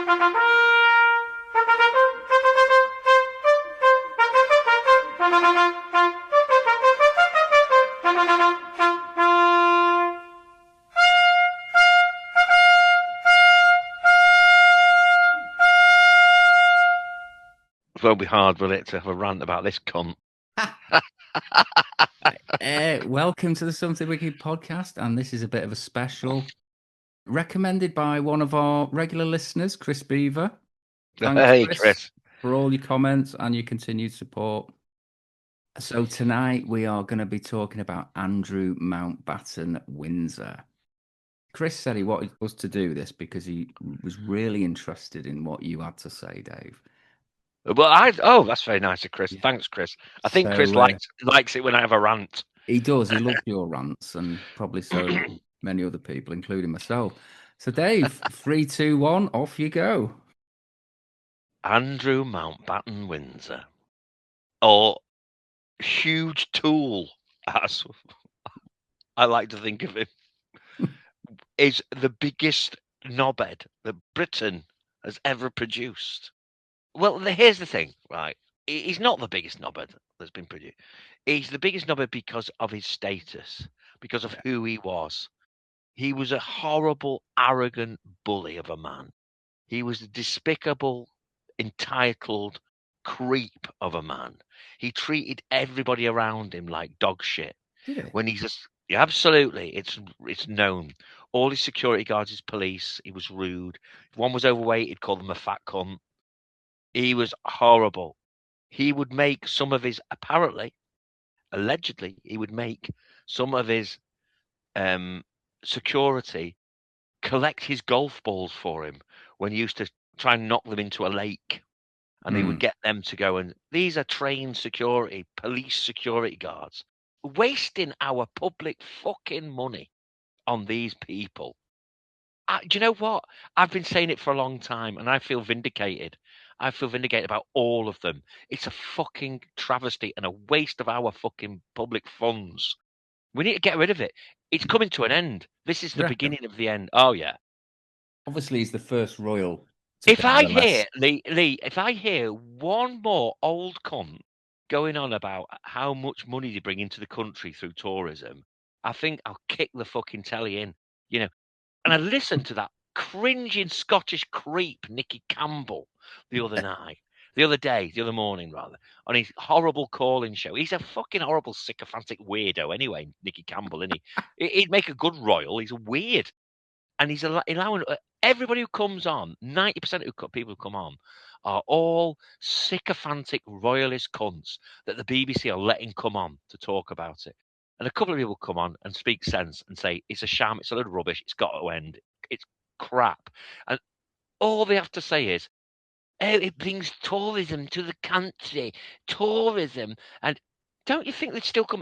It won't be hard, will it, to have a rant about this cunt? Welcome to the Something Wicked podcast, and this is a bit of a special recommended by one of our regular listeners, Chris Beaver. Thanks, Hey, Chris, Chris. for all your comments and your continued support. So tonight we are going to be talking about Andrew Mountbatten Windsor. Chris said he wanted us to do this because he was really interested in what you had to say, Dave. Well, that's very nice of Chris. Yeah. Thanks, Chris. I think So, Chris likes it when I have a rant. He does. He loves your rants, and probably so do many other people, including myself. So, Dave, 3, 2, 1, off you go. Andrew Mountbatten Windsor, or huge tool, as I like to think of him, is the biggest knobhead that Britain has ever produced. Well, here's the thing, right? He's not the biggest knobhead that's been produced. He's the biggest knobhead because of his status, because of who he was. He was a horrible, arrogant bully of a man. He was a despicable, entitled creep of a man. He treated everybody around him like dog shit. Did he? When he's just absolutely, it's known. All his security guards, his police, he was rude. If one was overweight, he'd call them a fat cunt. He was horrible. He would make some of his, allegedly, he would make some of his security collect his golf balls for him when he used to try and knock them into a lake. And he would get them to go, and these are trained security, police security guards, wasting our public fucking money on these people. Do you know what? I've been saying it for a long time, and I feel vindicated. I feel vindicated about all of them. It's a fucking travesty and a waste of our fucking public funds. We need to get rid of it. It's coming to an end. This is the beginning of the end. Oh, yeah. Obviously, he's the first royal to If get I the hear, less. Lee, if I hear one more old cunt going on about how much money they bring into the country through tourism, I think I'll kick the fucking telly in, you know. And I listened to that cringing Scottish creep, Nicky Campbell, the other morning, rather, on his horrible calling show. He's a fucking horrible, sycophantic weirdo anyway, Nicky Campbell, isn't he? He'd make a good royal. He's weird. And he's allowing everybody who comes on, 90% of people who come on, are all sycophantic royalist cunts that the BBC are letting come on to talk about it. And a couple of people come on and speak sense and say, it's a sham, it's a load of rubbish, it's got to end, it's crap. And all they have to say is, oh, it brings tourism to the country, tourism. And don't you think they'd still come?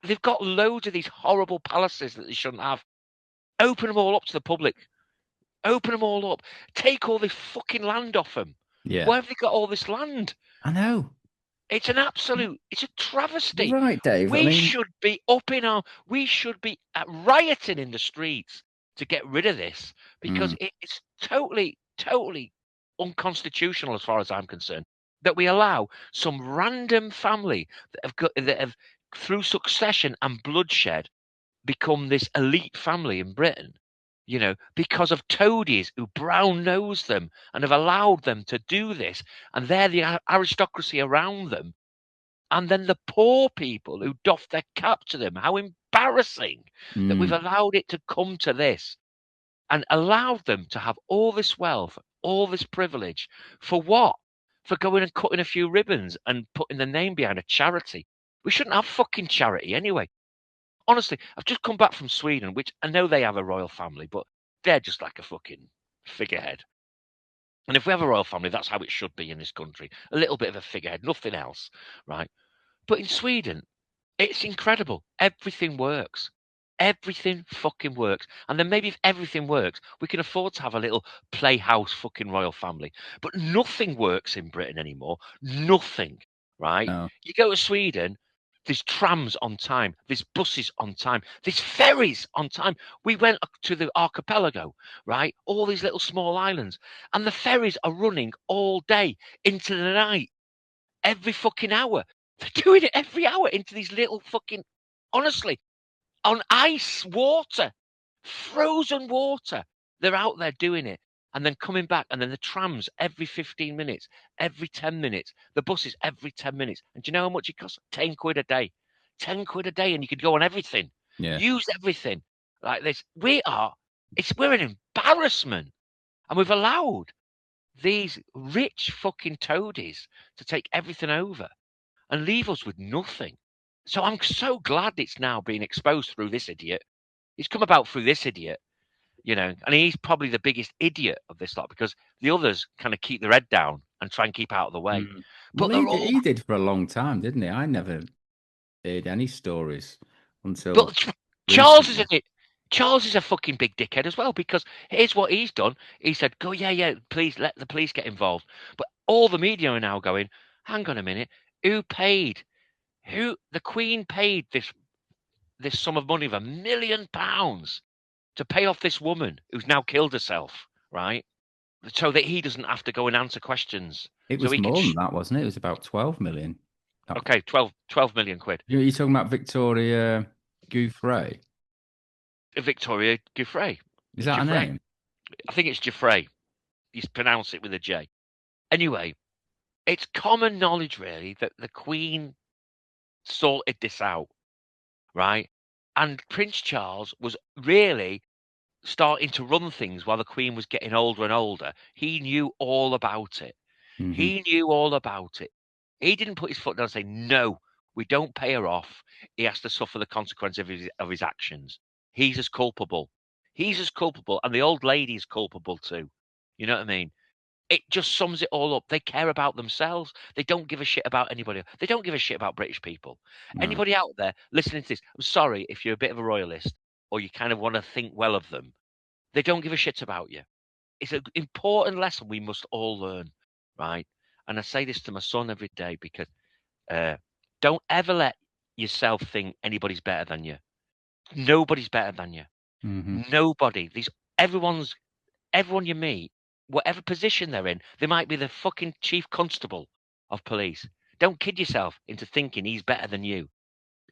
They've got loads of these horrible palaces that they shouldn't have. Open them all up to the public. Open them all up. Take all this fucking land off them. Yeah. Where have they got all this land? I know. It's an absolute, it's a travesty. You're right, Dave. We should be we should be rioting in the streets to get rid of this because it's totally, totally unconstitutional as far as I'm concerned that we allow some random family that have through succession and bloodshed become this elite family in Britain, because of toadies who brown nose them and have allowed them to do this, and they're the aristocracy around them. And then the poor people who doff their cap to them. How embarrassing that we've allowed it to come to this and allowed them to have all this wealth, all this privilege. For what? For going and cutting a few ribbons and putting the name behind a charity. We shouldn't have fucking charity anyway. Honestly, I've just come back from Sweden, which I know they have a royal family, but they're just like a fucking figurehead. And if we have a royal family, that's how it should be in this country. A little bit of a figurehead, nothing else, right? But in Sweden, it's incredible. Everything works. Everything fucking works. And then maybe if everything works, we can afford to have a little playhouse fucking royal family. But nothing works in Britain anymore. Nothing, right? No. You go to Sweden, There's trams on time. There's buses on time. There's ferries on time. We went to the archipelago, right? All these little small islands. And the ferries are running all day into the night, every fucking hour. They're doing it every hour into these little fucking, honestly, on ice water, frozen water. They're out there doing it and then coming back. And then the trams every 15 minutes, every 10 minutes, the buses every 10 minutes. And do you know how much it costs? 10 quid a day. 10 quid a day. And you could go on everything, Yeah. use everything like this. We're an embarrassment. And we've allowed these rich fucking toadies to take everything over and leave us with nothing. So I'm so glad it's now being exposed through this idiot. It's come about through this idiot, and he's probably the biggest idiot of this lot because the others kind of keep their head down and try and keep out of the way. Well, But they're all. he did for a long time, didn't he? I never heard any stories until But Charles is recently. it. Charles is a fucking big dickhead as well because here's what he's done. He said, "Go, yeah, please let the police get involved." But all the media are now going, "Hang on a minute, who paid? Who the Queen paid this sum of money of £1 million to pay off this woman who's now killed herself, right? So that he doesn't have to go and answer questions. It So was he can. more than that, wasn't it? It was about 12 million. Okay, 12 million quid. You're talking about Victoria Gouffre. Victoria Giuffre. Is that a Giuffre. name? I think it's Giuffre. You pronounce it with a J. Anyway, it's common knowledge, really, that the Queen sorted this out, right? And Prince Charles was really starting to run things while the Queen was getting older and older. He knew all about it. Mm-hmm. He knew all about it. He didn't put his foot down and say, "No, we don't pay her off. He has to suffer the consequence of his actions." He's as culpable. He's as culpable, and the old lady's culpable too. You know what I mean? It just sums it all up. They care about themselves. They don't give a shit about anybody. They don't give a shit about British people. No. Anybody out there listening to this, I'm sorry if you're a bit of a royalist or you kind of want to think well of them. They don't give a shit about you. It's an important lesson we must all learn, right? And I say this to my son every day because don't ever let yourself think anybody's better than you. Nobody's better than you. Mm-hmm. Nobody. Everyone you meet, whatever position they're in, they might be the fucking chief constable of police. Don't kid yourself into thinking he's better than you.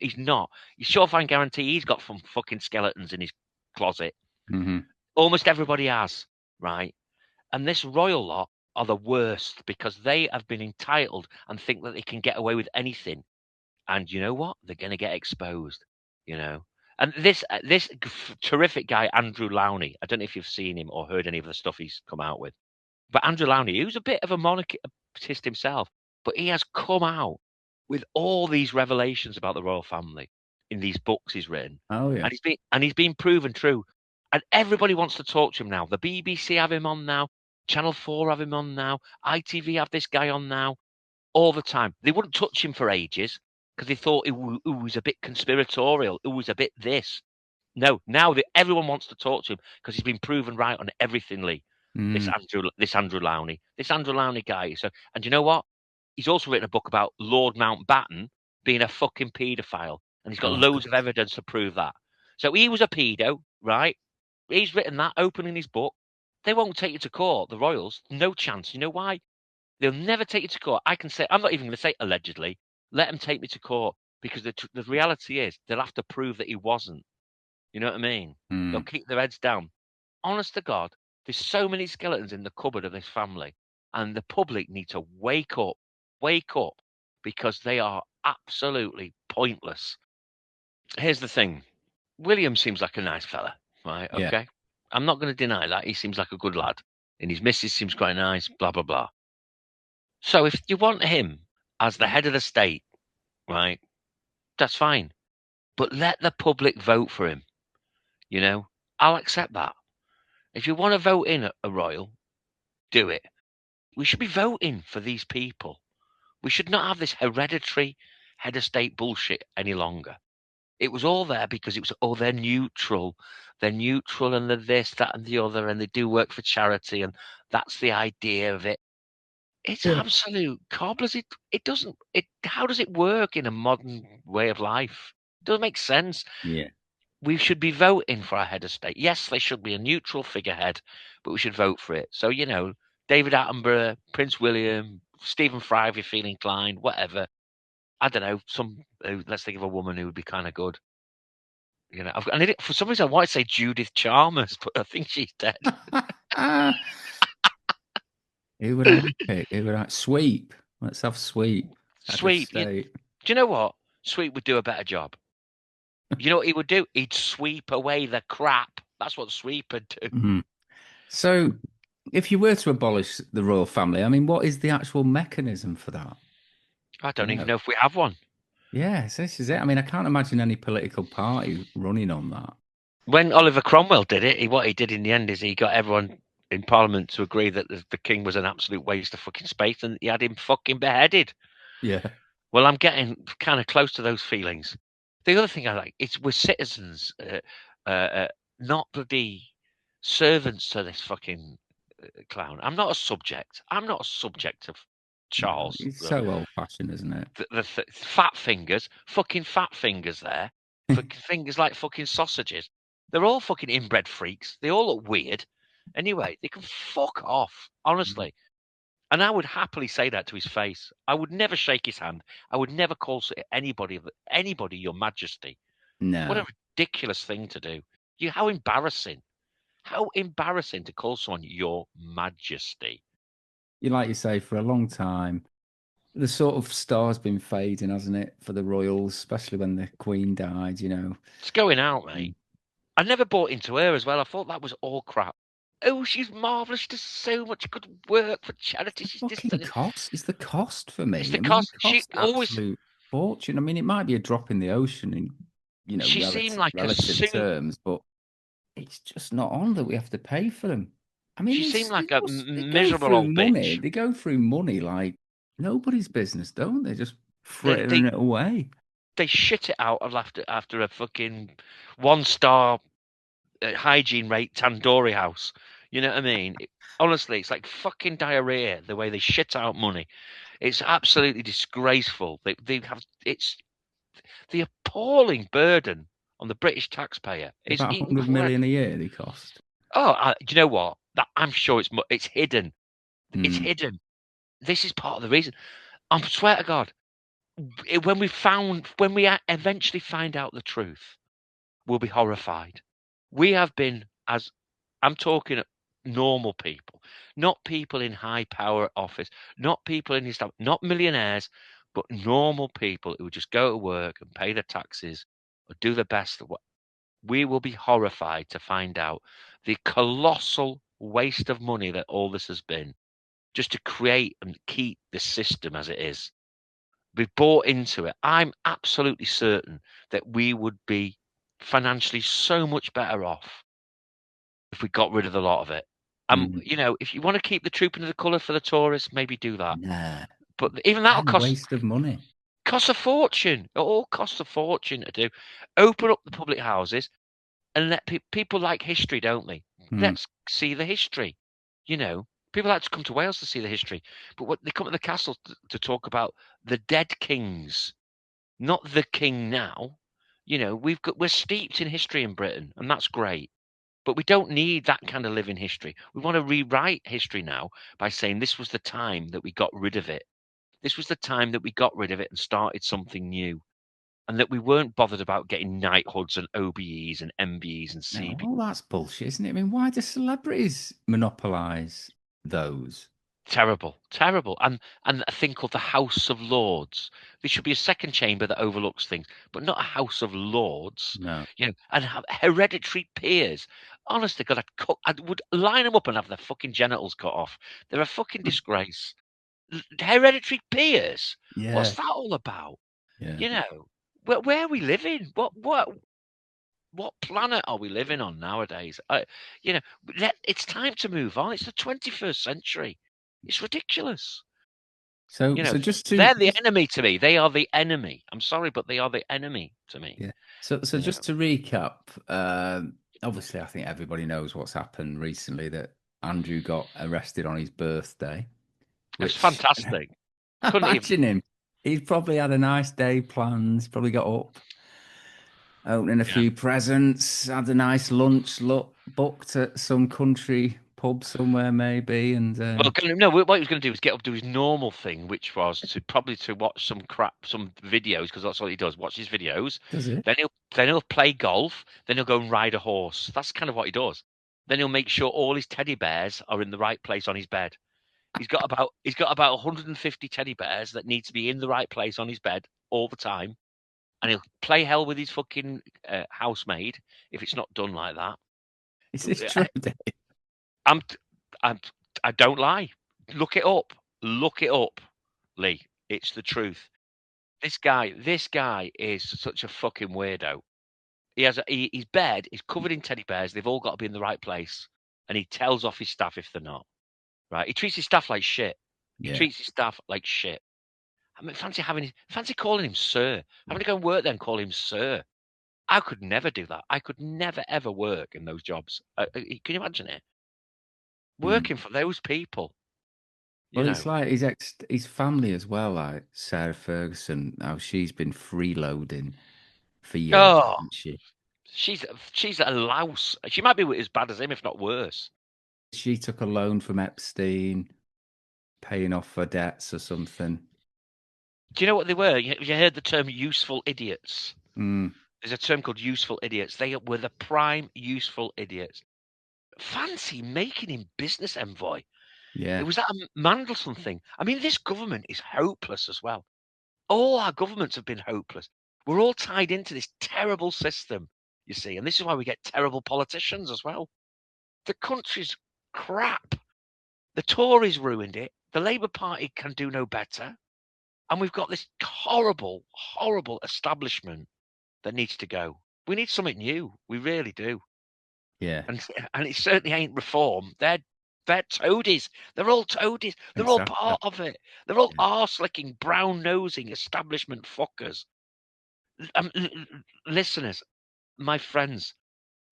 He's not. You sure fine guarantee he's got some fucking skeletons in his closet. Mm-hmm. Almost everybody has, right? And this royal lot are the worst because they have been entitled and think that they can get away with anything. And you know what? They're going to get exposed, you know. And this terrific guy, Andrew Lowney, I don't know if you've seen him or heard any of the stuff he's come out with, but Andrew Lowney, who's a bit of a monarchist himself, but he has come out with all these revelations about the royal family in these books he's written, Oh yeah. and he's been proven true. And everybody wants to talk to him now. The BBC have him on now, Channel 4 have him on now, ITV have this guy on now, all the time. They wouldn't touch him for ages because they thought it was a bit conspiratorial, it was a bit this. No, now that everyone wants to talk to him because he's been proven right on everything, Lee. This Mm. Andrew Lowney guy. So, and you know what? He's also written a book about Lord Mountbatten being a fucking paedophile, and he's got Oh loads God. of evidence to prove that. So he was a pedo, right? He's written that open in his book. They won't take you to court, the royals. No chance. You know why? They'll never take you to court. I can say, I'm not even going to say allegedly. Let them take me to court because the reality is they'll have to prove that he wasn't. You know what I mean? They'll Mm. keep their heads down. Honest to God, there's so many skeletons in the cupboard of this family, and the public need to wake up, because they are absolutely pointless. Here's the thing: William seems like a nice fella, right? Yeah. Okay, I'm not going to deny that. He seems like a good lad, and his missus seems quite nice. Blah blah blah. So if you want him as the head of the state, right, that's fine. But let the public vote for him. You know, I'll accept that. If you want to vote in a royal, do it. We should be voting for these people. We should not have this hereditary head of state bullshit any longer. It was all there because it was, oh, they're neutral. They're neutral and they're this, that, and the other, and they do work for charity, and that's the idea of it. It's Yeah. absolute cobblers. It doesn't. It How does it work in a modern way of life? It doesn't make sense. Yeah. We should be voting for our head of state. Yes, they should be a neutral figurehead, but we should vote for it. So David Attenborough, Prince William, Stephen Fry, if you feel inclined, whatever. I don't know. Let's think of a woman who would be kind of good. For some reason I want to say Judith Chalmers, but I think she's dead. Who would I pick? Who would I sweep? Let's have sweep. Head of Sweep. state. Do you know what? Sweep would do a better job. You know what he would do? He'd sweep away the crap. That's what Sweep would do. Mhm. So, if you were to abolish the royal family, I mean, what is the actual mechanism for that? I Do you don't even know? know if we have one. Yes, this is it. I mean, I can't imagine any political party running on that. When Oliver Cromwell did it, what he did in the end is he got everyone in Parliament to agree that the king was an absolute waste of fucking space, and he had him fucking beheaded. Yeah. Well, I'm getting kind of close to those feelings. The other thing I like is we're citizens, not bloody servants to this fucking clown. I'm not a subject. I'm not a subject of No, Charles. it's so old-fashioned, isn't it? Fat fingers, fucking fat fingers there, fucking fingers like fucking sausages. They're all fucking inbred freaks. They all look weird. Anyway, they can fuck off, honestly. And I would happily say that to his face. I would never shake his hand. I would never call anybody Your Majesty. What No. a ridiculous thing to do. How embarrassing. How embarrassing to call someone Your Majesty. Like you say, for a long time, the sort of star's been fading, hasn't it, for the royals, especially when the Queen died, It's going out, Mm. mate. I never bought into her as well. I thought that was all crap. Oh, she's marvellous. She does so much good work for charity. The She's this, fucking that. cost is the cost for It's me. the I mean, they cost. She cost always, absolute fortune. I mean, it might be a drop in the ocean in, she seemed like a relative soon, terms, but it's just not on that we have to pay for them. I mean, she seemed like a they go miserable through old money. bitch. They go through money like nobody's business, don't they? Just They, frittering they, it away. they shit it out of after a fucking 1-star hygiene rate tandoori house. You know what I mean? Honestly, it's like fucking diarrhea the way they shit out money. It's absolutely disgraceful. They have it's the appalling burden on the British taxpayer is About 100 incredible. million a year they cost. Do you know what? I'm sure it's hidden. It's Mm, hidden. This is part of the reason. I swear to God, when we eventually find out the truth, we'll be horrified. We have been, as I'm talking normal people, not people in high power office, not people in not millionaires, but normal people who just go to work and pay their taxes or do the best of what we will be horrified to find out the colossal waste of money that all this has been just to create and keep the system as it is. We bought into it. I'm absolutely certain that we would be financially so much better off if we got rid of a lot of it. mm. If you want to keep the trooping of the colour for the tourists, maybe do that. Nah. But even that'll And waste of money. cost a fortune. It all costs a fortune to do. Open up the public houses and let people like history, don't they? Mm. Let's see the history. People like to come to Wales to see the history, but what they come to the castle to talk about the dead kings, not the king now. We're steeped in history in Britain, and that's great. But we don't need that kind of living history. We want to rewrite history now by saying this was the time that we got rid of it. This was the time that we got rid of it and started something new. And that we weren't bothered about getting knighthoods and OBEs and MBEs and No, CBs. all that's bullshit, isn't it? I mean, why do celebrities monopolize those? Terrible, terrible. And a thing called the House of Lords. There should be a second chamber that overlooks things, but not a House of Lords. No. And have hereditary peers. Honest to God, I would line them up and have their fucking genitals cut off. They're a fucking disgrace. Hereditary peers. What's Yeah. that all about? Yeah. You know, where are we living? What planet are we living on nowadays? You know, it's time to move on. It's the 21st century. It's ridiculous. So, You know, so just to they're the enemy to me. They are the enemy. I'm sorry, but they are the enemy to me. yeah. So You just know, to recap, obviously, I think everybody knows what's happened recently that Andrew got arrested on his birthday. It's which fantastic. Couldn't even. imagine him. He's probably had a nice day planned. He's probably got up, opening a Yeah. few presents, had a nice lunch, look, booked at some country pub somewhere maybe, and Well, no. What he was going to do was get up, do his normal thing, which was to probably to watch some videos, because that's what he does. Watch his videos. does it? Then he'll play golf. Then he'll go and ride a horse. That's kind of what he does. Then he'll make sure all his teddy bears are in the right place on his bed. He's got about 150 teddy bears that need to be in the right place on his bed all the time, and he'll play hell with his fucking housemaid if it's not done like that. Is this true, Dave? I'm, I'm, I don't lie. Look it up. Look it up, Lee. It's the truth. This guy is such a fucking weirdo. His bed is covered in teddy bears. They've all got to be in the right place, and he tells off his staff if they're not. Right? He treats his staff like shit. He Yeah. treats his staff like shit. I mean, fancy calling him sir. Having to go and work there and call him sir. I could never do that. I could never ever work in those jobs. Can you imagine it? Mm. Working for those people, you Well, it's know. like his family as well, like Sarah Ferguson, how she's been freeloading for years, Oh, hasn't she? she's a louse. She might be as bad as him, if not worse. She took a loan from Epstein, paying off her debts or something. Do you know what they were? You heard the term useful idiots. Mm. There's a term called useful idiots. They were the prime useful idiots. Fancy making him business envoy. It Yeah. was that a Mandelson thing. I mean, this government is hopeless as well. All our governments have been hopeless. We're all tied into this terrible system, you see, and this is why we get terrible politicians as well. The country's crap. The Tories ruined it. The Labour Party can do no better. And we've got this horrible, horrible establishment that needs to go. We need something new. We really do. Yeah. And it certainly ain't reform. They're toadies. They're all toadies. They're all Exactly. part of it. They're all Yeah. arse-licking, brown-nosing establishment fuckers. Listeners, my friends,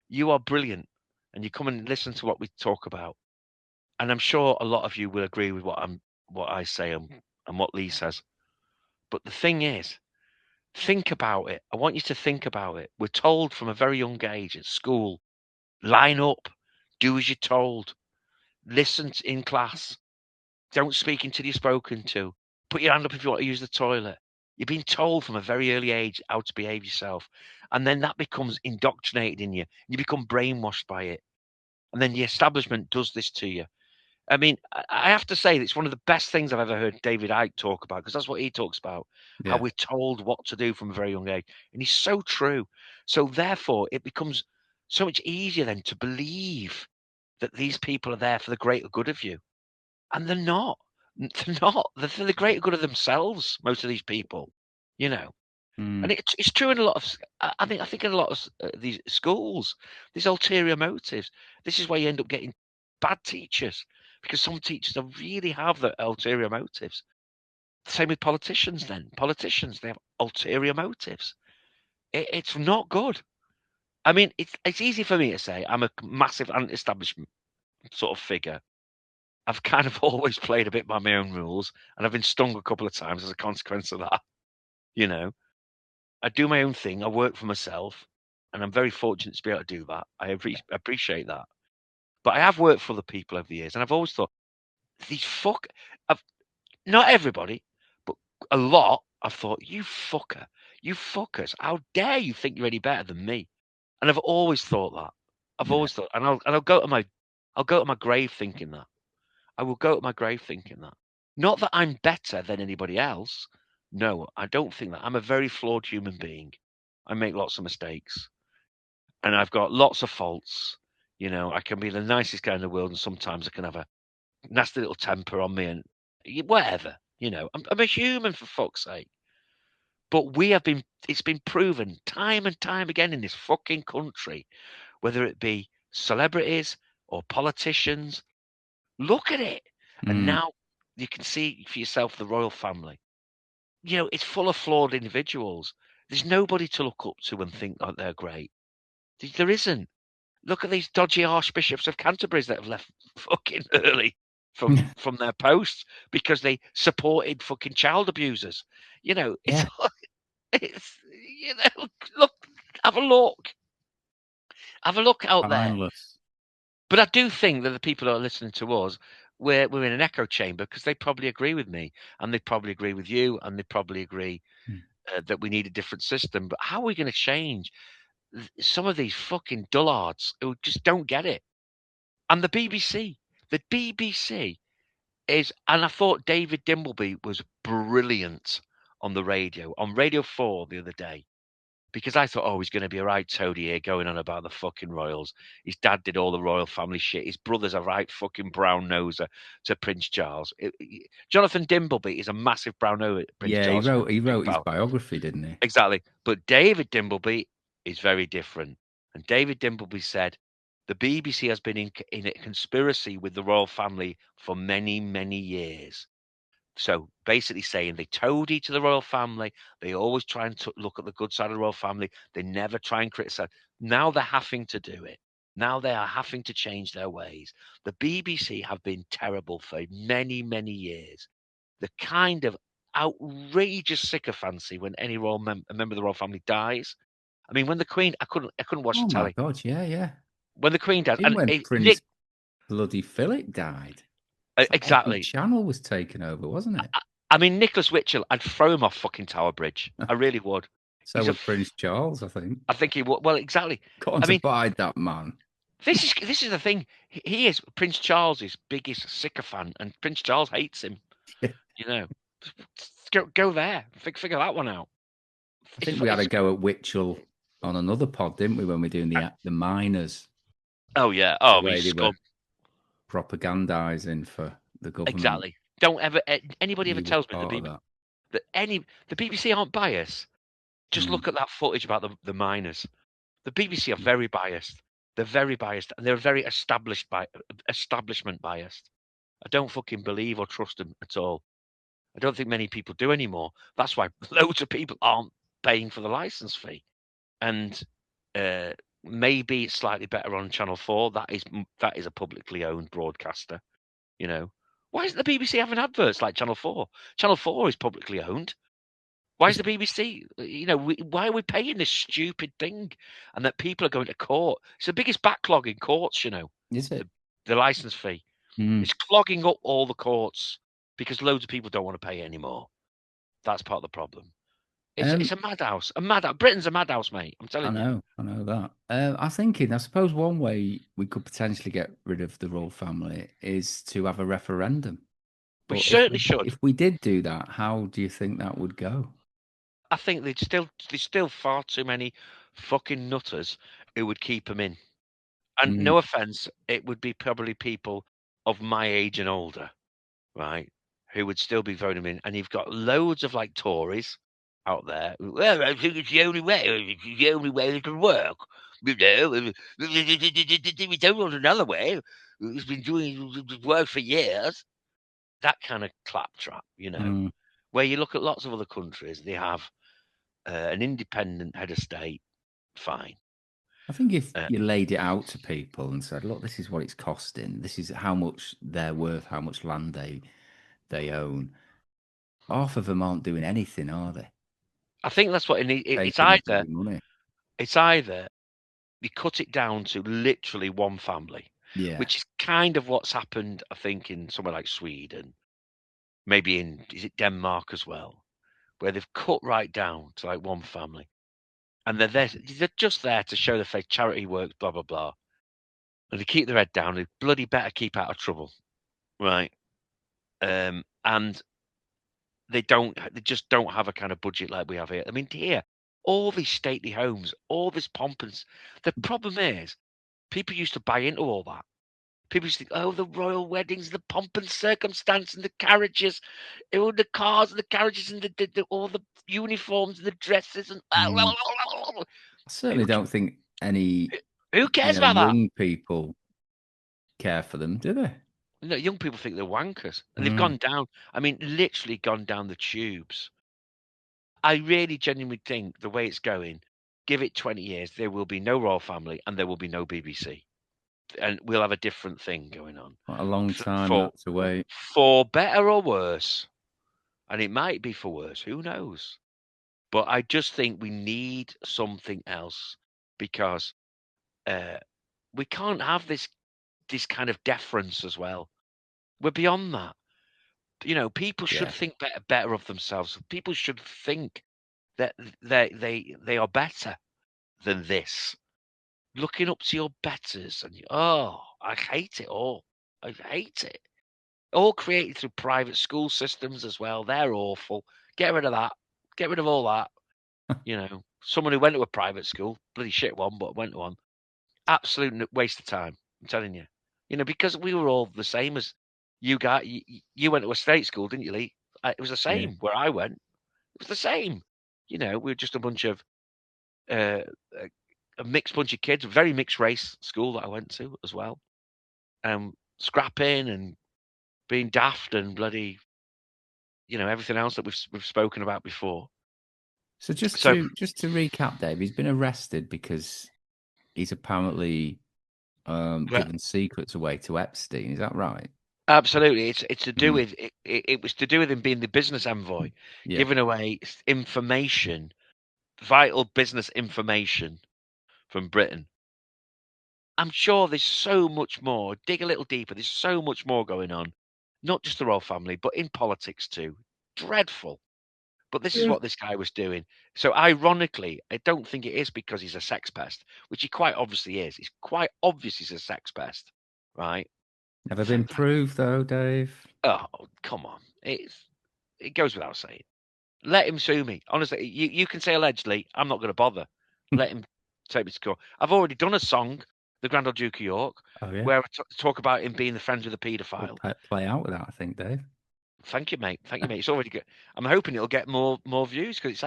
you are brilliant, and you come and listen to what we talk about. And I'm sure a lot of you will agree with what I say and what Lee says. But the thing is, think about it. I want you to think about it. We're told from a very young age at school, line up, do as you're told, listen in class, don't speak until you're spoken to, put your hand up if you want to use the toilet. You're being told from a very early age how to behave yourself. And then that becomes indoctrinated in you. You become brainwashed by it. And then the establishment does this to you. I mean, I have to say that it's one of the best things I've ever heard David Icke talk about, because that's what he talks about, how Yeah. we're told what to do from a very young age. And he's so true. So therefore, it becomes so much easier then to believe that these people are there for the greater good of you. And they're not. They're not. They're for the greater good of themselves, most of these people, you know. And Mm. it's true in a lot of, I think in a lot of these schools, there's ulterior motives. This is why you end up getting bad teachers, because some teachers really have the ulterior motives. Same with politicians. Then politicians, they have ulterior motives. It's not good. I mean, it's easy for me to say I'm a massive anti-establishment sort of figure. I've kind of always played a bit by my own rules, and I've been stung a couple of times as a consequence of that. You know, I do my own thing. I work for myself, and I'm very fortunate to be able to do that. I appreciate that. But I have worked for other people over the years, and I've always thought these I've, not everybody, but a lot. I've thought, you fuckers, how dare you think you're any better than me? And I've always thought that. I've Yeah. always thought, and I'll go to my grave thinking that. I will go to my grave thinking that. Not that I'm better than anybody else. No, I don't think that. I'm a very flawed human being. I make lots of mistakes, and I've got lots of faults. I can be the nicest guy in the world, and sometimes I can have a nasty little temper on me, and whatever. I'm a human, for fuck's sake. But it's been proven time and time again in this fucking country, whether it be celebrities or politicians. Look at it. And Mm. now you can see for yourself the royal family. It's full of flawed individuals. There's nobody to look up to and think that they're great. There isn't. Look at these dodgy archbishops of Canterbury that have left fucking early. from their posts because they supported fucking child abusers. You know, it's Yeah, it's you know, look, have a look, have a look out there. mindless. But I do think that the people who are listening to us, we're in an echo chamber because they probably agree with me, and they probably agree with you, and they probably agree Mm. that we need a different system. But how are we going to change some of these fucking dullards who just don't get it? And the BBC is, and I thought David Dimbleby was brilliant on Radio 4 the other day, because I thought, oh, he's going to be a right toady here going on about the fucking royals. His dad did all the royal family shit. His brother's a right fucking brown noser to Prince Charles. Jonathan Dimbleby is a massive brown noser to Prince Yeah, Charles. he Big wrote his pal. biography, didn't he? Exactly. But David Dimbleby is very different. And David Dimbleby said the BBC has been in a conspiracy with the royal family for many, many years. So basically saying they toady to the royal family. They always try and look at the good side of the royal family. They never try and criticize. Now they're having to do it. Now they are having to change their ways. The BBC have been terrible for many, many years. The kind of outrageous sycophancy when any a member of the royal family dies. I mean, when the Queen, I couldn't watch the Oh my telly God, yeah, yeah. when the Queen dies, Even and when Nick, Prince bloody Philip died, it's like every exactly. channel was taken over, wasn't it? I mean, Nicholas Witchell, I'd throw him off fucking Tower Bridge. I really would. So He's a would Prince Charles, I think. I think he would. Well, exactly. Got on I to mean, bide that man. this is the thing. He is Prince Charles's biggest sycophant, and Prince Charles hates him. You know, go there. Figure that one out. I think we had a go at Witchell on another pod, didn't we, when we were doing the miners, oh yeah. the Oh, way he's they were scum. propagandizing for the government. Exactly. Don't ever anybody ever He was tells me part of that. the BBC aren't biased. Just Mm. look at that footage about the miners. The BBC are very biased. They're very biased, and they're very establishment biased. I don't fucking believe or trust them at all. I don't think many people do anymore. That's why loads of people aren't paying for the license fee. And uh, maybe it's slightly better on Channel 4. That is a publicly owned broadcaster. You know, why isn't the BBC having adverts like Channel 4? Channel 4 is publicly owned. Why is the BBC? You know, why are we paying this stupid thing? And that people are going to court. It's the biggest backlog in courts. You know, Is it? the license fee. Mm. It's clogging up all the courts because loads of people don't want to pay it anymore. That's part of the problem. It's Um, a madhouse. A madhouse. Britain's a madhouse, mate. I'm I telling you. know, I know that. I'm thinking, I suppose one way we could potentially get rid of the royal family is to have a referendum. We But certainly should. if we did do that, how do you think that would go? I think there's still far too many fucking nutters who would keep them in. And Mm, no offense, it would be probably people of my age and older, right? Who would still be voting in. And you've got loads of like Tories out there. Well, I think it's the only way. It's the only way it can work. You know, we don't want another way. It's been doing the work for years. That kind of claptrap, you know, mm. where you look at lots of other countries, they have an independent head of state, fine. I think if Uh, you laid it out to people and said, "Look, this is what it's costing. This is how much they're worth, how much land they own," half of them aren't doing anything, are they? I think that's what Taking the bloody money. it's either you cut it down to literally one family, Yeah. which is kind of what's happened, I think, in somewhere like Sweden, maybe is it Denmark as well, where they've cut right down to like one family, and they're just there to show the face charity works, blah blah blah, and they keep their head down. They bloody better keep out of trouble, right? And they just don't have a kind of budget like we have here. I mean, here, all these stately homes, all this pomp and the problem is, people used to buy into all that. People used to think, oh, the royal weddings, the pomp and circumstance, and the carriages, all the cars and the carriages, and all the uniforms and the dresses, and Mm. I who certainly don't think any, who cares about that? young people care for them, do they? No, young people think they're wankers, and they've Mm. gone down. I mean, literally gone down the tubes. I really genuinely think the way it's going, give it 20 years, there will be no royal family and there will be no BBC. and we'll have a different thing going on. What a long time For that to wait. for better or worse, and it might be for worse. Who knows? But I just think we need something else because uh, we can't have this kind of deference as well. We're beyond that. People should Yeah. think better of themselves. People should think that they are better than this. Looking up to your betters, and I hate it all. I hate it. All created through private school systems as well. They're awful. Get rid of that. Get rid of all that. Someone who went to a private school, bloody shit one, but went to one. Absolute waste of time. I'm telling you. Because we were all the same as you got. You went to a state school, didn't you, Lee? It was the Yeah. same where I went. It was the same. We were just a bunch of uh, a mixed bunch of kids, a very mixed race school that I went to as well. Scrapping and being daft and bloody, everything else that we've spoken about before. So just So to recap, Dave, he's been arrested because he's apparently yeah, given secrets away to Epstein. Is that right? absolutely, it's to do Mm. with it was to do with him being the business envoy, Yeah. giving away information, vital business information from Britain. I'm sure there's so much more. Dig a little deeper. There's so much more going on, not just the royal family, but in politics too. Dreadful. But this is Yeah. what this guy was doing. So ironically, I don't think it is because he's a sex pest, which he quite obviously is. He's quite obvious he's a sex pest, right? Never been proved though, Dave. Oh, come on. It goes without saying. Let him sue me. Honestly, you can say allegedly. I'm not going to bother. Let him take me to court. I've already done a song, The Grand Old Duke of York, Oh yeah. where I talk about him being the friend with a We'll paedophile. play out with that, I think, Dave. Thank you, mate. Thank you, mate. It's already good. I'm hoping it'll get more views because it's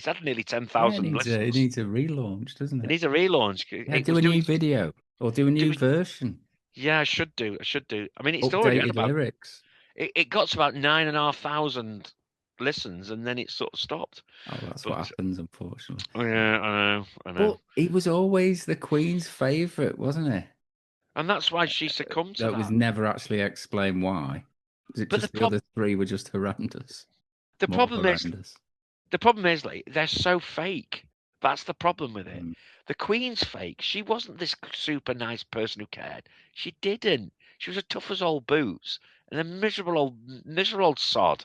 had nearly Yeah, 10,000 it listens. needs a relaunch, doesn't It it? needs a relaunch. Yeah, It do was a doing, new video or do a new doing. version. Yeah, I should do. I should do. I mean, it's already had Updated about. lyrics. It got to about 9,500 listens, and then it sort of stopped. Oh, that's But what happens, unfortunately. yeah, I know, I know. But he was always the Queen's favourite, wasn't he? And that's why she succumbed to That was that. never actually explained why. Was it But the just the prob other three were just horrendous? the More problem is horrendous. the problem is like they're so fake. That's the problem with it. Mm. The Queen's fake. She wasn't this super nice person who cared. She didn't. She was as tough as old boots and a miserable old sod.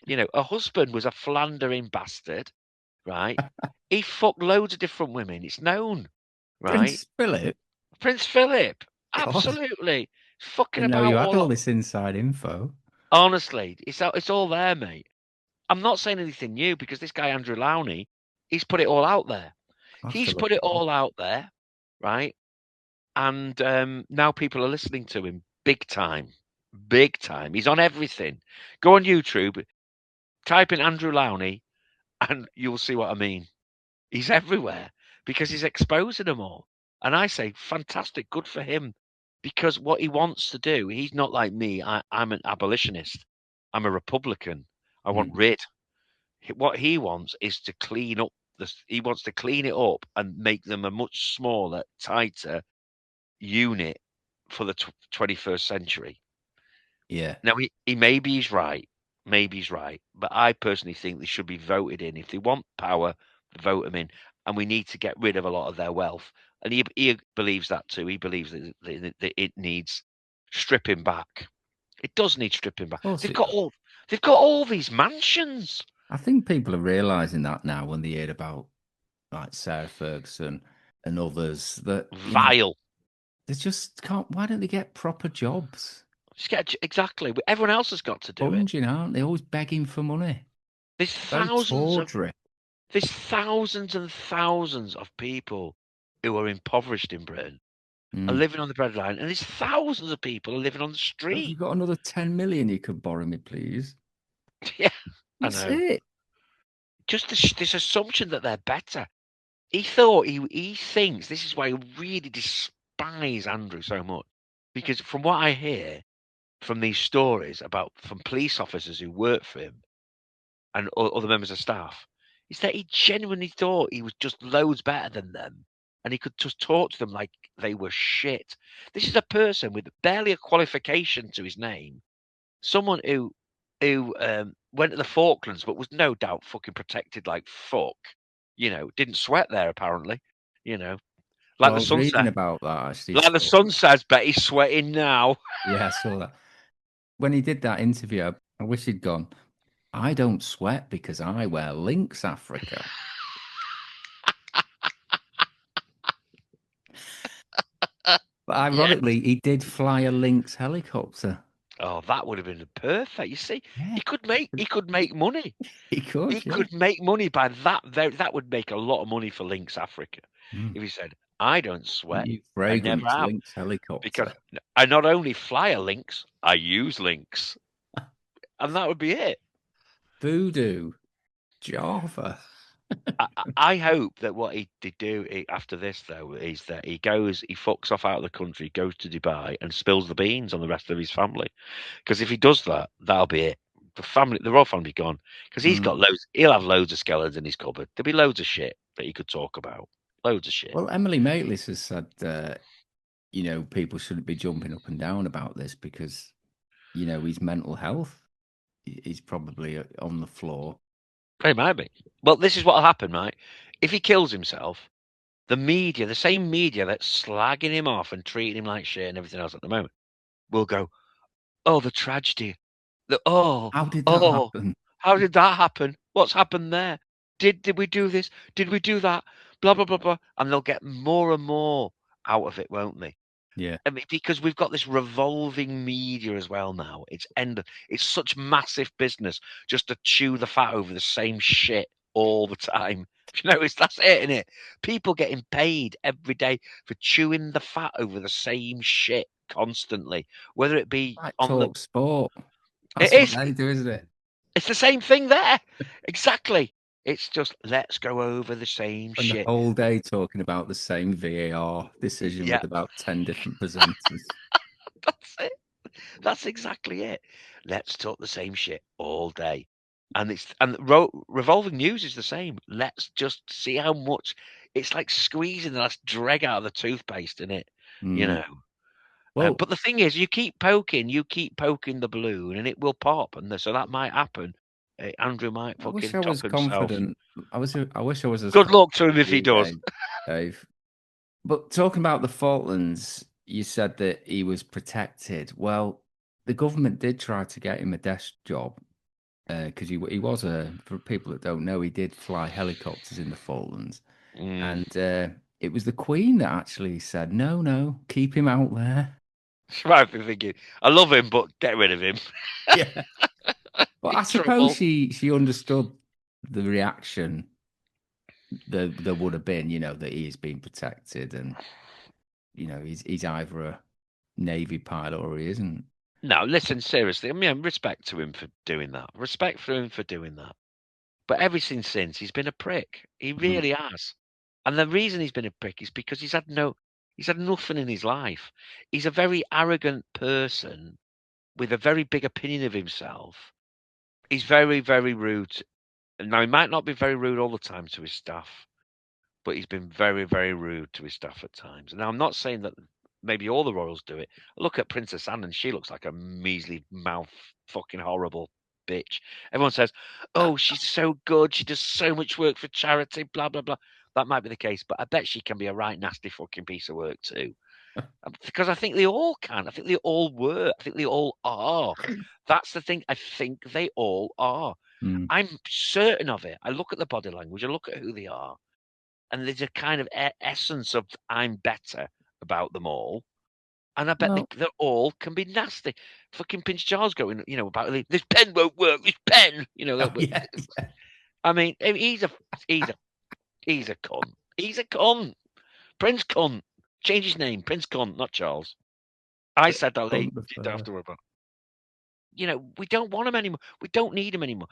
Her husband was a philandering bastard, right? He fucked loads of different women. It's known, right? Prince Philip? Prince Philip, God. absolutely. Fucking Didn't know about you had all all. this inside info. Honestly, it's all there, mate. I'm not saying anything new because this guy Andrew Lowney, he's put it all out there. I'll have to He's look put it it up. all out there, right? And now people are listening to him big time, big time. He's on everything. Go on YouTube, type in Andrew Lowney, and you'll see what I mean. He's everywhere because he's exposing them all. And I say, fantastic, good for him. Because what he wants to do, he's not like me. I'm an abolitionist. I'm a Republican. I want Mm. rid. What he wants is to clean up he wants to clean it up and make them a much smaller, tighter unit for the 21st century. Yeah. Now, maybe he's right. Maybe he's right. But I personally think they should be voted in. If they want power, vote them in. And we need to get rid of a lot of their wealth. And he believes that too. He believes that it needs stripping back. It does need stripping back. Of course They've it got does. all these mansions. I think people are realising that now when they hear about like Sarah Ferguson and others that, Vile. they just can't. Why don't they get proper jobs? Exactly. Everyone else has got to do it. Sponging, aren't they? Always begging for money. There's Very thousands of tawdry. there's thousands and thousands of people who are impoverished in Britain, are Mm. living on the breadline, and there's thousands of people who are living on the Have street. you got another 10 million you could borrow me, please? Yeah, I That's know. it. Just this assumption that they're better. He thinks this is why I really despise Andrew so much, because from what I hear from these stories from police officers who work for him and other members of staff, is that he genuinely thought he was just loads better than them. and he could just talk to them like they were shit. This is a person with barely a qualification to his name, someone who went to the Falklands, but was no doubt fucking protected like fuck. Didn't sweat there apparently. You know, Well, like I the was sun reading says, about that actually. like the So, sun says, bet he's sweating now. yeah, I saw that. When he did that interview, I wish he'd gone. I don't sweat because I wear links, Africa. But Yeah. ironically, he did fly a Lynx helicopter. Oh, that would have been perfect. You see, Yeah, he could make money. he He could, yeah. could make money by that. That would make a lot of money for Lynx Africa Mm. if he said, "I don't sweat. New I never fragrance have Lynx because helicopter. I not only fly a Lynx, I use Lynx," and that would be it. Voodoo. Java. I hope that what he did do after this, though, is that he fucks off out of the country, goes to Dubai, and spills the beans on the rest of his family. Because if he does that, that'll be it. The royal family gone. Because Mm. he'll have loads of skeletons in his cupboard. There'll be loads of shit that he could talk about. Loads of shit. Well, Emily Maitlis has said, people shouldn't be jumping up and down about this because, his mental health is probably on the floor. It might be. Well, this is what'll happen, right? If he kills himself, the media, the same media that's slagging him off and treating him like shit and everything else at the moment, will go, "Oh, the tragedy. Oh, How did that oh, happen? how did that happen? What's happened there? Did we do this? Did we do that? Blah blah blah blah." And they'll get more and more out of it, won't they? Yeah. I mean, because we've got this revolving media as well now. It's such massive business just to chew the fat over the same shit all the time. That's it, isn't it? People getting paid every day for chewing the fat over the same shit constantly, whether it be Like on the. talk sport. It That's what is. they do, isn't it? It's the same thing there. Exactly. It's just let's go over the same And the shit. whole day talking about the same VAR decision Yeah, with about 10 different presenters. that's it. That's exactly it. Let's talk the same shit all day. And revolving news is the same. Let's just see how much it's like squeezing the last dreg out of the toothpaste in it, you Mm. know. Well, But the thing is, you keep poking the balloon, and it will pop, and so that might happen. Andrew might I wish fucking I top was himself. confident. I wish I was as Good confident luck to him as if he you, does. Dave. But talking about the Falklands, you said that he was protected. Well, the government did try to get him a desk job because he was for people that don't know, he did fly helicopters in the Falklands, Mm. and it was the Queen that actually said, "No, no, keep him out there." Might be thinking, I love him, but get rid of him. Yeah. But I He's suppose trouble. she understood the reaction there would have been, that he's been protected, and he's either a Navy pilot or he isn't. No, listen, seriously. I mean, respect to him for doing that. Respect for him for doing that. But everything since, he's been a prick. He Mm. really has. And the reason he's been a prick is because he's had nothing in his life. He's a very arrogant person with a very big opinion of himself. He's very, very rude. Now, he might not be very rude all the time to his staff, but he's been very, very rude to his staff at times. Now, I'm not saying that maybe all the royals do it. Look at Princess Anne, and she looks like a measly mouth, fucking horrible bitch. Everyone says, "Oh, she's so good. She does so much work for charity." Blah blah blah. That might be the case, but I bet she can be a right nasty fucking piece of work too. Because I think they all can. I think they all were. I think they all are. That's the thing. I think they all are. Mm. I'm certain of it. I look at the body language. I look at who they are, and there's a kind of essence of I'm better about them all. And I bet Well, they all can be nasty. Fucking Prince Charles going, about this pen won't work. This pen, oh yeah, yeah. I mean, he's a he's a cunt. He's a cunt. Prince cunt. Change his name, Prince cunt, not Charles. I said that. Lee. On the You don't have fair. to worry about. We don't want him anymore. We don't need him anymore.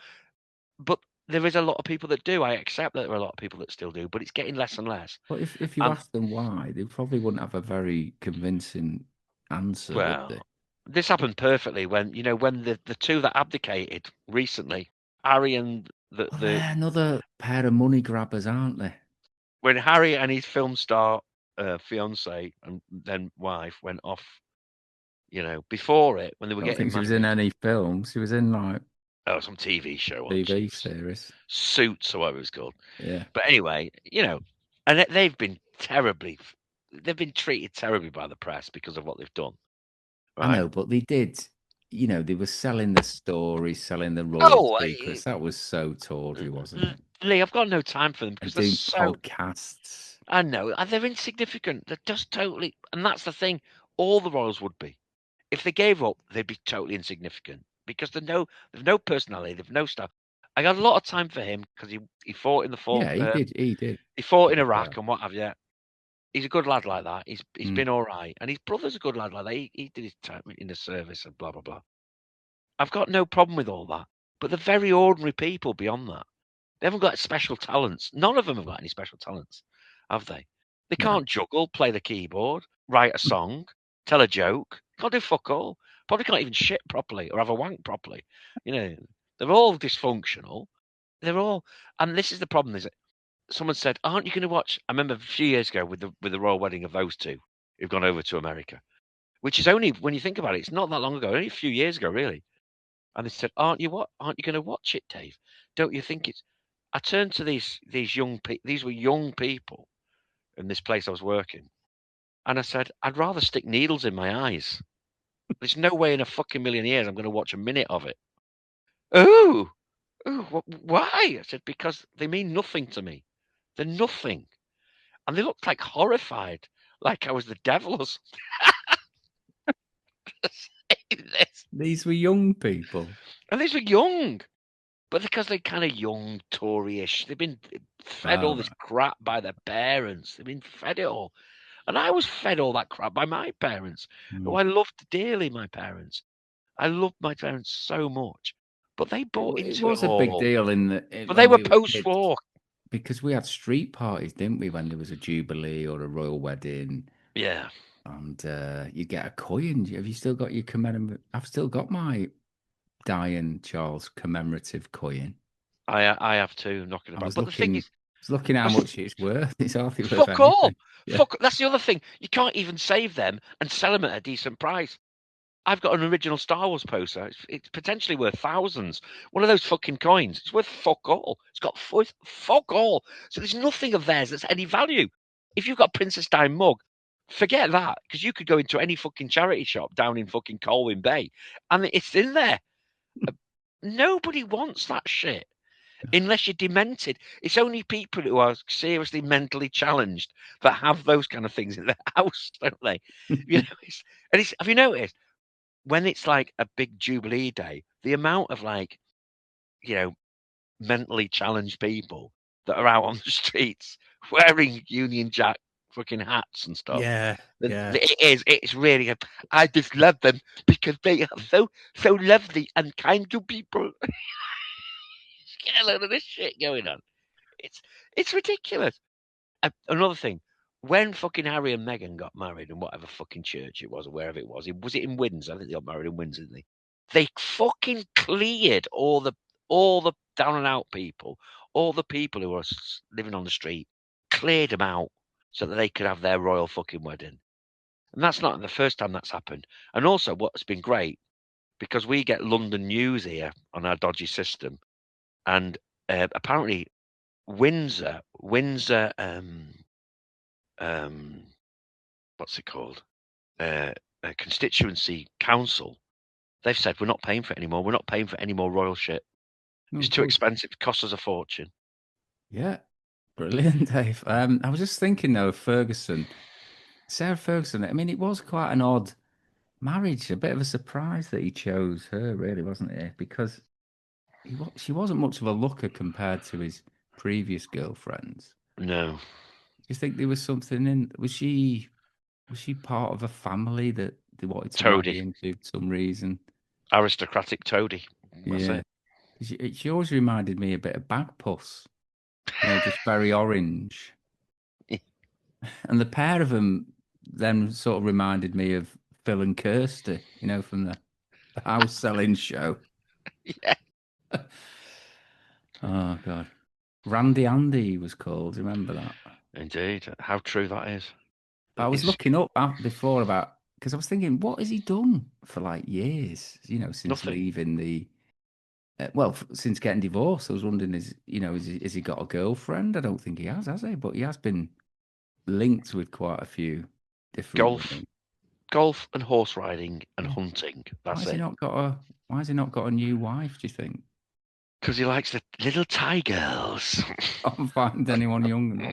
But there is a lot of people that do. I accept that there are a lot of people that still do, but it's getting less and less. But if you And ask them why, they probably wouldn't have a very convincing answer, would well, they? this happened perfectly when the two that abdicated recently, Harry and the Well, the they're another pair of money grabbers, aren't they? when Harry and his film star fiance and then wife went off, before it when they were I don't getting think she was in married. any films. She was in like Oh, some TV show on TV series. Suits or whatever it's called. Yeah, But anyway, and they've been treated terribly by the press because of what they've done, I right? know, but they did. They were selling the stories, selling the royal Oh, secrets. That was so tawdry, wasn't it? Lee, I've got no time for them And because they're doing so. podcasts. I know they're insignificant. They're just totally, and that's the thing. All the royals would be. If they gave up, they'd be totally insignificant because they've no personality, they've no stuff. I got a lot of time for him because he fought in the fort. Yeah, he did. He did. He fought in Pretty Iraq well. and what have you. He's a good lad like that. He's Mm. been all right, and his brother's a good lad like that. He did his time in the service and blah blah blah. I've got no problem with all that, but they're very ordinary people beyond that. They haven't got special talents. None of them have got any special talents, have they? They No. can't juggle, play the keyboard, write a song, tell a joke. Can't do fuck all. Probably can't even shit properly or have a wank properly. You know, they're all dysfunctional. They're all, and this is the problem. Is that someone said, "Aren't you going to watch?" I remember a few years ago with the royal wedding of those two who've gone over to America, which is only when you think about it, it's not that long ago, only a few years ago, really. And they said, Aren't you going to watch it, Dave? Don't you think it's?" I turned to these young people. These were young people in this place I was working, and I said, "I'd rather stick needles in my eyes. There's no way in a fucking million years I'm going to watch a minute of it." Oh, why? I said, "Because they mean nothing to me. They're nothing." And they looked like horrified, like I was the devil or something. Saying this. These were young people. And these were young. But because they're kind of young, Tory-ish, they've been fed all All this right. crap by their parents. They've been fed it all. And I was fed all that crap by my parents, who Mm. I loved dearly, my parents. I loved my parents so much. But they bought It into it was a big all. deal But they when were we were kids post-war. because we had street parties, didn't we? When there was a jubilee or a royal wedding, Yeah, and you get a coin. Have you still got your commemorative? I've still got my Diane Charles commemorative coin. I have too, knocking I about. was But the thing looking, is, I was looking how that's much it's worth. It's hardly worth fuck all. anything. Yeah. Fuck. That's the other thing. You can't even save them and sell them at a decent price. I've got an original Star Wars poster. It's potentially worth thousands. One of those fucking coins. It's worth fuck all. It's got fuck all. So there's nothing of theirs that's any value. If you've got a Princess Di mug, forget that because you could go into any fucking charity shop down in fucking Colwyn Bay, and it's in there. Uh, Nobody wants that shit unless you're demented. It's only people who are seriously mentally challenged that have those kind of things in their house, don't they? Have you noticed? When it's like a big jubilee day, the amount of like, you know, mentally challenged people that are out on the streets wearing Union Jack fucking hats and stuff. Yeah, yeah. It's really, I just love them because they are so lovely and kind to people. Get a load of this shit going on. It's, it's ridiculous. Another thing, when fucking Harry and Meghan got married in whatever fucking church it was or wherever it was it in Windsor? I think they got married in Windsor, didn't they? They fucking cleared all the down and out people, all the people who were living on the street, cleared them out so that they could have their royal fucking wedding. And that's not the first time that's happened. And also, what's been great because we get London news here on our dodgy system, and apparently Windsor, um, what's it called? A constituency council. They've said we're not paying for it anymore. We're not paying for any more royal shit. Oh, It's too good. expensive. It costs us a fortune. Yeah, brilliant, Dave. I was just thinking though, of Ferguson, Sarah Ferguson. I mean, it was quite an odd marriage. A bit of a surprise that he chose her, really, wasn't it? Because she wasn't much of a looker compared to his previous girlfriends. No, Do you think there was something in? Was she part of a family that they wanted to toady, marry into for some reason? aristocratic toady. That's Yeah, it. she always reminded me a bit of Bagpuss. Just very orange. And the pair of them then sort of reminded me of Phil and Kirsty, from the house selling show. Yeah, Oh God, Randy Andy was called. Remember that? Indeed. How true that is. I was It's looking up before about because I was thinking, what has he done for like years? Since nothing. leaving the well, since getting divorced. I was wondering, has he got a girlfriend? I don't think he has he? But he has been linked with quite a few different Golf, women. golf and horse riding and Yeah. hunting. Why That's has he it. not got a Why has he not got a new wife? Do you think? Because he likes the little Thai girls. Can't find anyone young enough.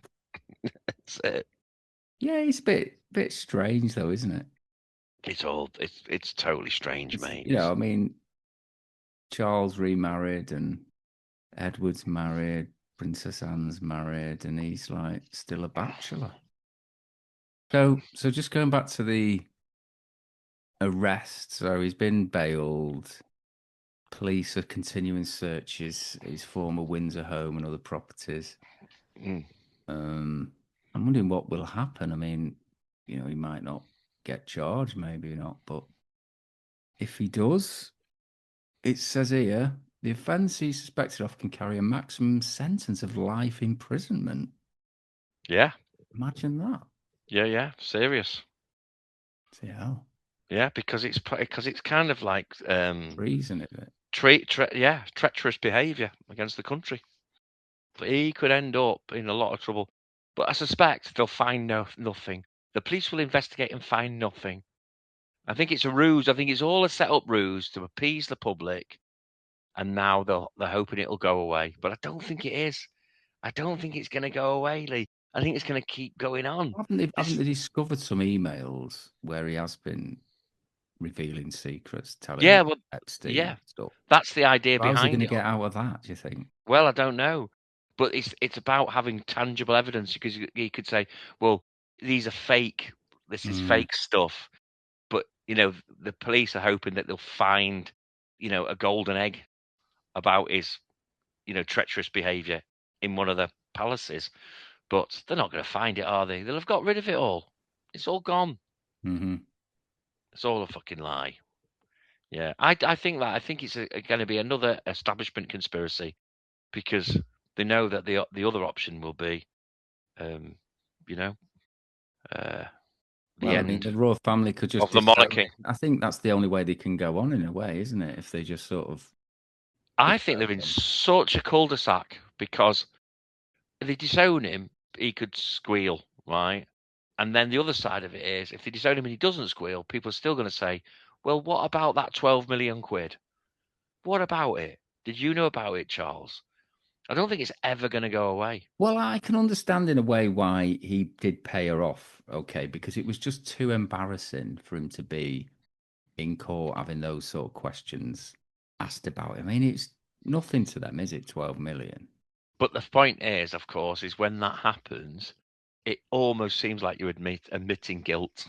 That's it. Yeah, he's a bit strange though, isn't it? It's totally strange, It's, mate. I mean, Charles remarried and Edward's married, Princess Anne's married, and he's like still a bachelor. So just going back to the arrest. So he's been bailed. Police are continuing searches his former Windsor home and other properties. Mm. Um, I'm wondering what will happen. I mean, he might not get charged, maybe not, but if he does, it says here the offence he's suspected of can carry a maximum sentence of life imprisonment. Yeah, Imagine that. yeah. Serious. Yeah, Yeah, because it's kind of like treason, is it? treacherous behaviour against the country. He could end up in a lot of trouble. But I suspect they'll find nothing. The police will investigate and find nothing. I think it's a ruse. I think it's all a set up ruse to appease the public, and now they're hoping it'll go away. But I don't think it is. I don't think it's going to go away, Lee. I think it's going to keep going on. Haven't This, they discovered some emails where he has been revealing secrets, telling yeah, well, Epstein yeah, stuff? that's the idea How's he going behind to it get all. out of that, do you think? Well, I don't know, but it's about having tangible evidence because you could say, well, these are fake. This is Mm, fake stuff. But the police are hoping that they'll find a golden egg about his treacherous behaviour in one of the palaces. But they're not going to find it, are they? They'll have got rid of it all. It's all gone. hmm It's all a fucking lie. Yeah, I think it's going to be another establishment conspiracy because they know that the other option will be, um, you know, uh, the Well, I mean, end the royal family could just of the disown monarchy. it. I think that's the only way they can go on in a way, isn't it? If they just sort of I think disown they're in him. such a cul-de-sac because if they disown him, he could squeal, right? And then the other side of it is, if they disown him and he doesn't squeal, people are still going to say, "Well, what about that 12 million quid? What about it? Did you know about it, Charles?" I don't think it's ever going to go away. Well, I can understand in a way why he did pay her off, okay, because it was just too embarrassing for him to be in court having those sort of questions asked about him. I mean, it's nothing to them, is it? 12 million. But the point is, of course, is when that happens, it almost seems like you're admitting guilt.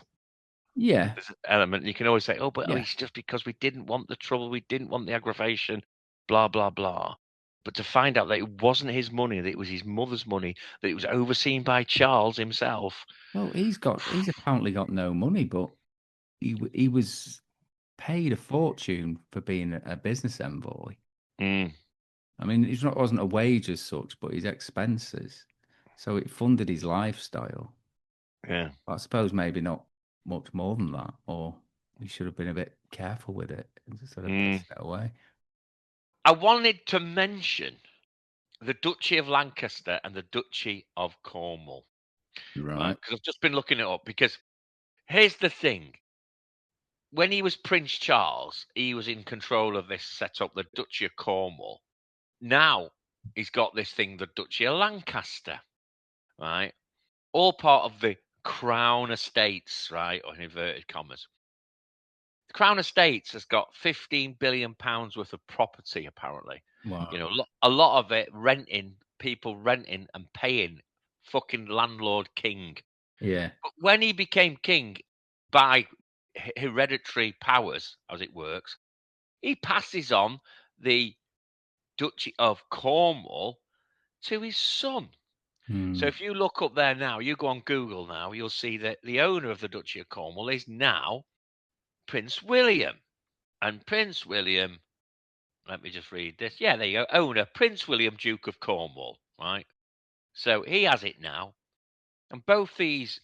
Yeah, There's an element you can always say, "Oh, but yeah. it's just because we didn't want the trouble, we didn't want the aggravation, blah blah blah." But to find out that it wasn't his money, that it was his mother's money, that it was overseen by Charles himself. Well, he's apparently got no money, but he was paid a fortune for being a business envoy. Mm, I mean, it wasn't a wage as such, but his expenses. So it funded his lifestyle. yeah. I suppose maybe not much more than that, or he should have been a bit careful with it instead of Mm. pissing it away. I wanted to mention the Duchy of Lancaster and the Duchy of Cornwall, right? Right. Because I've just been looking it up. Because here's the thing: when he was Prince Charles, he was in control of this set up, the Duchy of Cornwall. Now he's got this thing, the Duchy of Lancaster, right? All part of the Crown Estates, right? Or in inverted commas. The Crown Estates has got £15 billion worth of property, apparently. Wow. A lot of it people renting and paying fucking landlord king. Yeah. But when he became king by hereditary powers, as it works, he passes on the Duchy of Cornwall to his son. So Hmm. if you look up there now, you go on Google now, you'll see that the owner of the Duchy of Cornwall is now Prince William. And Prince William, let me just read this. Yeah, there you go. Owner Prince William, Duke of Cornwall, right? So he has it now. And both these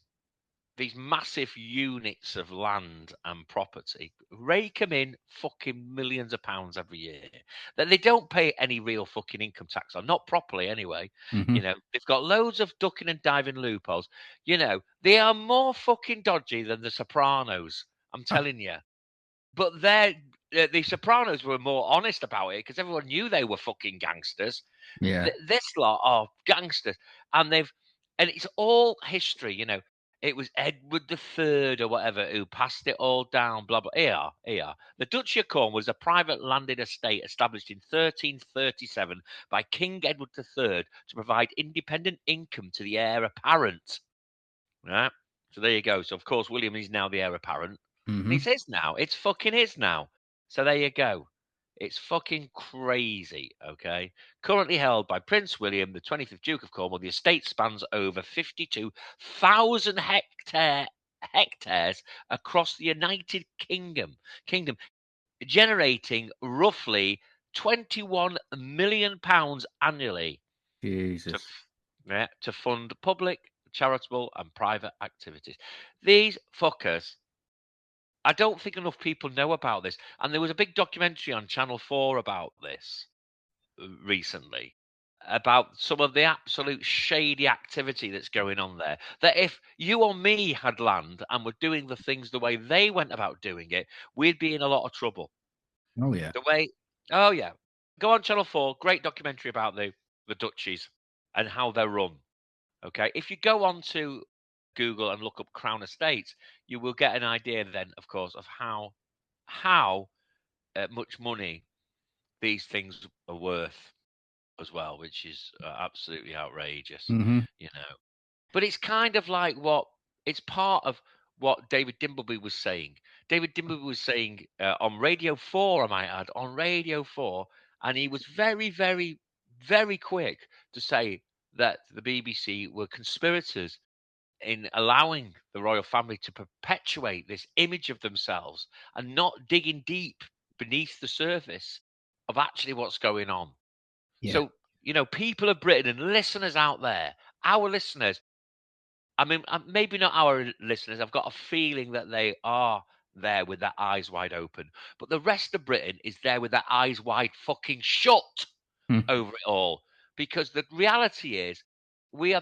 massive units of land and property rake them in fucking millions of pounds every year that they don't pay any real fucking income tax on, not properly anyway. Hmm. They've got loads of ducking and diving loopholes. They are more fucking dodgy than the Sopranos. I'm telling you. But the Sopranos were more honest about it because everyone knew they were fucking gangsters. Yeah. This lot are gangsters, and it's all history. It was Edward III or whatever who passed it all down. Blah blah. Here. The Duchy of Cornwall was a private landed estate established in 1337 by King Edward III to provide independent income to the heir apparent. Right. So there you go. So of course William is now the heir apparent. And Hmm. it's his now. It's fucking his now. So there you go. It's fucking crazy, okay? Currently held by Prince William, the 25th Duke of Cornwall, the estate spans over 52,000 hectares across the United Kingdom, generating roughly 21 million pounds annually to Jesus. f- to fund public, charitable, and private activities. These fuckers, I don't think enough people know about this. And there was a big documentary on Channel 4 about this recently, about some of the absolute shady activity that's going on there. That if you or me had land and were doing the things the way they went about doing it, we'd be in a lot of trouble. Oh yeah. The way, oh yeah, go on Channel 4, great documentary about the duchies and how they're run. Okay, if you go on to Google and look up Crown Estates, you will get an idea then, of course, of how much money these things are worth as well, which is absolutely outrageous, Hmm. you know. But it's kind of like it's part of what David Dimbleby was saying. David Dimbleby was saying on Radio 4, I might add, on Radio 4, and he was very, very, very quick to say that the BBC were conspirators in allowing the royal family to perpetuate this image of themselves and not digging deep beneath the surface of actually what's going on. Yeah. So, people of Britain and listeners out there, our listeners, I mean, maybe not our listeners, I've got a feeling that they are there with their eyes wide open, but the rest of Britain is there with their eyes wide fucking shut Mm. over it all. Because the reality is, we are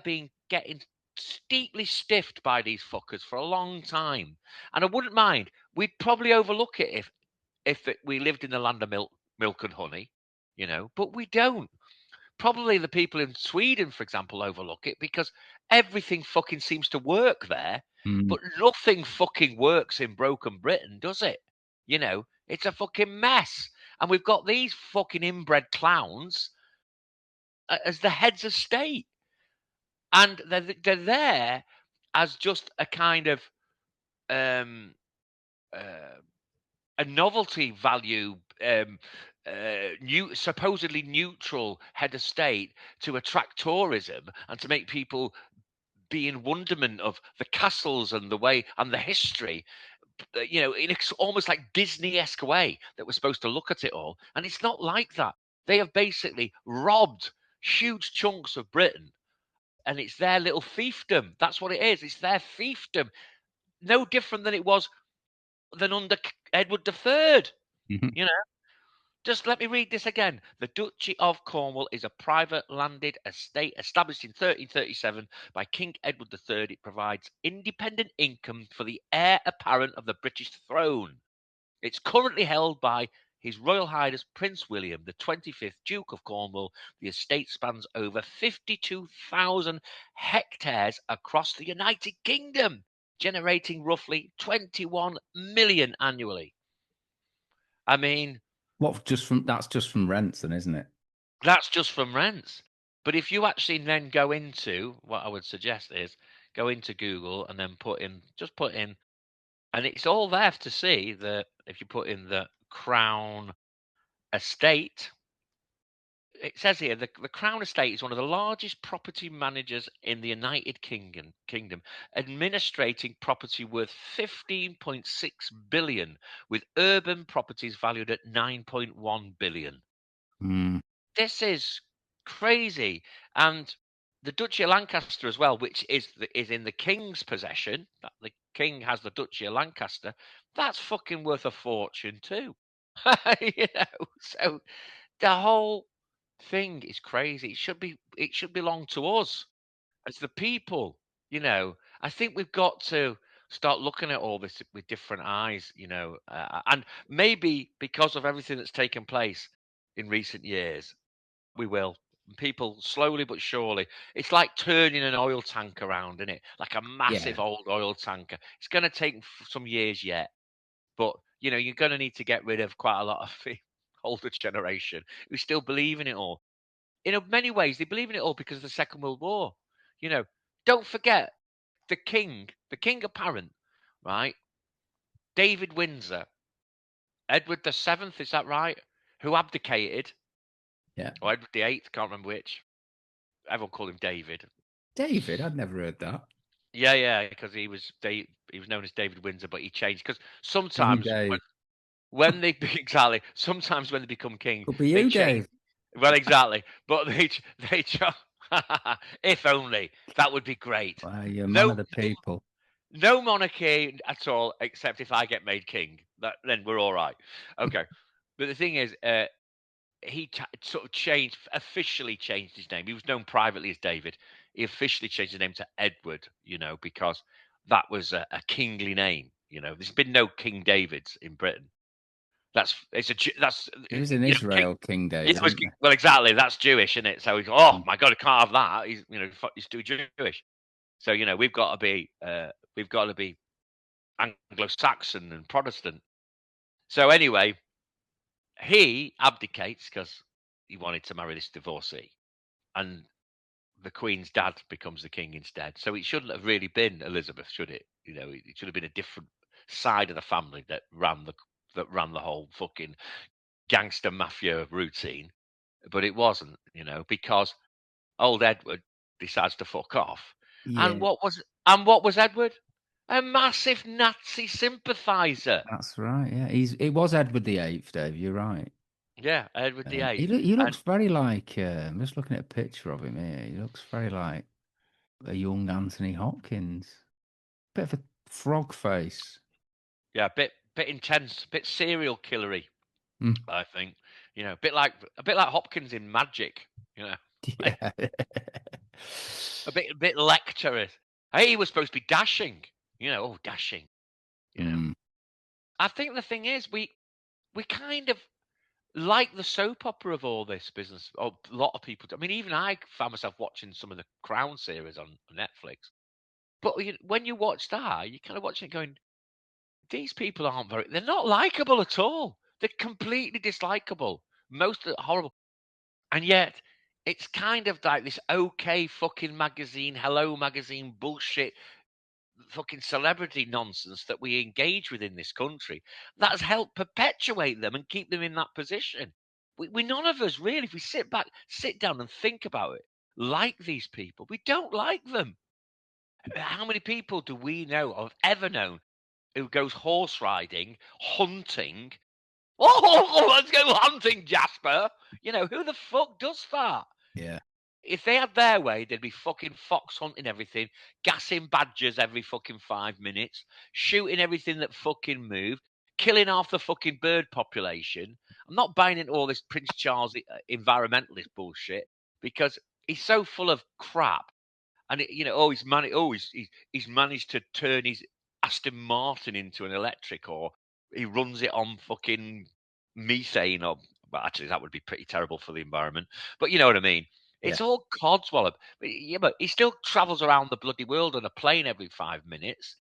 getting steeply stiffed by these fuckers for a long time. And I wouldn't mind. We'd probably overlook it if we lived in the land of milk and honey, but we don't. Probably the people in Sweden, for example, overlook it because everything fucking seems to work there, Mm. but nothing fucking works in broken Britain, does it? It's a fucking mess. And we've got these fucking inbred clowns as the heads of state, and they're there as just a kind of um, uh, a novelty value, supposedly neutral head of state to attract tourism and to make people be in wonderment of the castles and the way and the history. In almost like Disney-esque way that we're supposed to look at it all, and it's not like that. They have basically robbed huge chunks of Britain, and it's their little fiefdom. That's what it is. It's their fiefdom. No different than it was than under Edward III. Mhm. You know, just let me read this again. The Duchy of Cornwall is a private landed estate established in 1337 by King Edward III. It provides independent income for the heir apparent of the British throne. It's currently held by His Royal Highness Prince William, the 25th Duke of Cornwall. The estate spans over 52,000 hectares across the United Kingdom, generating roughly 21 million annually. I mean, That's just from rents, then, isn't it? that's just from rents. But if you actually then go into what I would suggest is go into Google and then just put in, and it's all there to see that if you put in the Crown Estate, it says here the Crown Estate is one of the largest property managers in the United Kingdom, administrating property worth 15.6 billion, with urban properties valued at 9.1 billion. Mm. This is crazy. And the Duchy of Lancaster as well, which is in the king's possession. That the king has the Duchy of Lancaster. That's fucking worth a fortune too. So the whole thing is crazy. It should belong to us as the people. I think we've got to start looking at all this with different eyes. And maybe because of everything that's taken place in recent years, we will. People slowly but surely. It's like turning an oil tank around, isn't it? Like a Yeah. massive old oil tanker. It's going to take some years yet, but you're going to need to get rid of quite a lot of the older generation who still believe in it all. In many ways, they believe in it all because of the Second World War. You know, don't forget the king apparent, right? David Windsor, Edward the Seventh, is that right? Who abdicated, Yeah. or Edward the Eighth? Can't remember which. Everyone called him David. David, I'd never heard that. Yeah, because he was known as David Windsor, but he changed because Could be sometimes Dave. when they exactly sometimes when they become king, Could be they you, change. Dave. Well, exactly, but they if only that would be great. Wow, you're a man No, of the people. no monarchy at all, except if I get made king. Then we're all right. Okay, but the thing is, he sort of officially changed his name. He was known privately as David. He officially changed his name to Edward, because that was a kingly name. There's been no King Davids in Britain. That's He was in King. Israel, King Yeah, David, isn't he? well, exactly. That's Jewish, isn't it? So he's, oh Mm. my God, I can't have that. He's too Jewish. So we've got to be Anglo-Saxon and Protestant. So anyway, he abdicates because he wanted to marry this divorcee, and the Queen's dad becomes the king instead. So it shouldn't have really been Elizabeth, should it? It should have been a different side of the family that ran the whole fucking gangster mafia routine. But it wasn't, because old Edward decides to fuck off. And Yeah, what was Edward? A massive Nazi sympathizer. that's right. Yeah, it was Edward the Eighth, Dave. You're right. Yeah, Edward the He Eighth. he And looks very like. I'm just looking at a picture of him here. He looks very like a young Anthony Hopkins. Bit of a frog face. yeah, bit intense, bit serial killery, Mm. I think. A bit like Hopkins in Magic, you know. Like, Yeah. a bit lecturous. Hey, he was supposed to be dashing, dashing, you know. Mm. I think the thing is we kind of like the soap opera of all this business. A lot of people do. I mean, even I found myself watching some of the Crown series on Netflix. But when you watch that, you kind of watching it going, these people aren't they're not likable at all. They're completely dislikable. Most are horrible. And yet, it's kind of like this okay fucking magazine, hello magazine bullshit, fucking celebrity nonsense that we engage with in this country that has helped perpetuate them and keep them in that position. We none of us really, if we sit down and think about it, like these people. We don't like them. How many people do we know or have ever known who goes horse riding, hunting? Oh, let's go hunting, Jasper. Who the fuck does that? Yeah. If they had their way, they'd be fucking fox hunting everything, gassing badgers every fucking 5 minutes, shooting everything that fucking moved, killing half the fucking bird population. I'm not buying into all this Prince Charles environmentalist bullshit because he's so full of crap. And he's managed to turn his Aston Martin into an electric, or he runs it on fucking methane, or well, actually that would be pretty terrible for the environment. But you know what I mean. Yeah. It's all codswallop. But he still travels around the bloody world on a plane every 5 minutes.